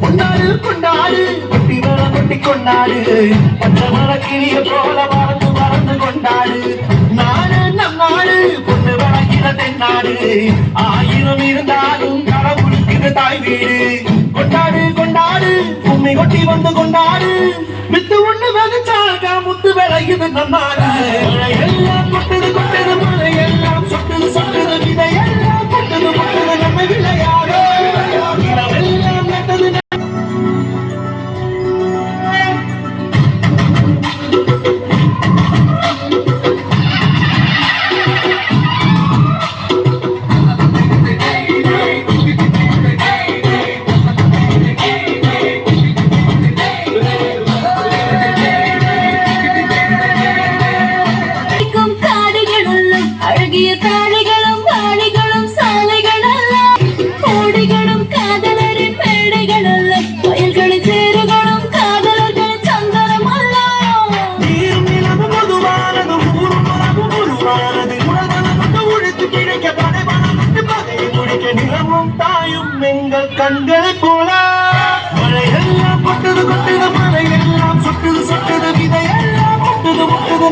கொண்டாடு கொண்டாடு குட்டி மேல குட்டி கொண்டாடு பச்சை மர கிளிய போல மறந்து மறந்து கொண்டாடு நாடு நம் நாடு பொண்ணு வளர்கிற தென்னாடு ஆயிரம் இருந்தாலும் கடவுளுக்கு தாய் வீடு கொண்டாடு கொண்டாடு உண்மை கொட்டி வந்து கொண்டாடு வித்து ஒண்ணு விதைச்சாக்கா முத்து விளையுது நன்னாடு எல்லாம் கொட்டது கொட்டது மழை எல்லாம் சொட்டது சொட்டது விதை எல்லாம் கொட்டது கொட்டது நம்ம விளையாடு எல்லாம் நட்டது கண்களை போல மழை எல்லாம் கொட்டது கொட்டது மழை எல்லாம் சொட்டது சொட்டது விதை எல்லாம் கொட்டது கொட்டது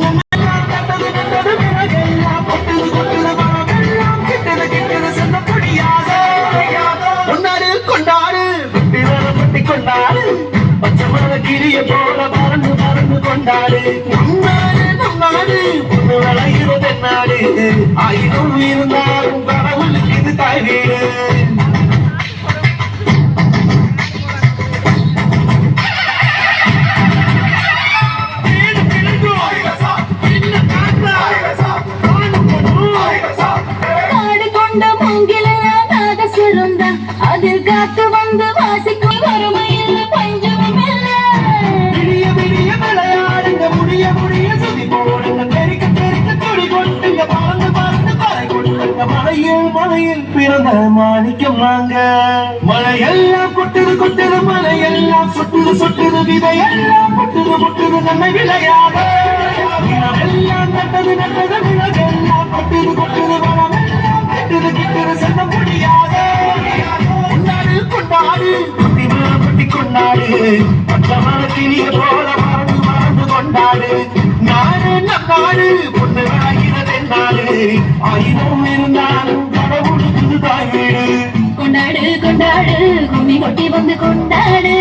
கட்டது கட்டது விதை எல்லாம் கொட்டது கொட்டது எல்லாம் கிட்டது கிட்டது சொன்ன முடியாத கொண்டாடு கொண்டாடு குட்டி வேலை பட்டி கொண்டாடு பச்சை மர கிளிய போல மறந்து மறந்து கொண்டாடு நம் நாடு பொண்ணு விளைகிறது நாடு ஆயிரம் இருந்தாலும் கடவுளுக்கு இது தாய் வீடு காத்து வந்து வாசிக்கும் வறுமையில் பஞ்சமும் விடிய விடிய விளையாடுங்க முடிய முடிய சுதி போடுங்க பெருக்க பெருக்க துடி கொட்டுங்க பறந்து பறந்து பறை கொட்டுங்க மலையில் மலையில் பிறந்த மாணிக்கம் நாங்க மழை எல்லாம் கொட்டுது கொட்டுது மழை எல்லாம் சொட்டுது சொட்டுது விதை எல்லாம் கொட்டுது கொட்டுது நம்மை விளையாட எல்லாம் நட்டது நட்டது விலகெல்லாம் கொட்டுது கொட்டுது மரம் எல்லாம் கெட்டுது கெட்டுது செல்ல முடியாத கொண்டாடு குட்டி மேல குட்டி கொண்டாடு பச்சை மர கிளிய போல மறந்து மறந்து கொண்டாடு நாடு நம் நாடு பொண்ணு விளைகிறது நாடு ஆயிரம் இருந்தாலும் கடவுளுக்கு தாய் வீடு கொண்டாடு கொண்டாடு கும்மி கொட்டி வந்து கொண்டாடு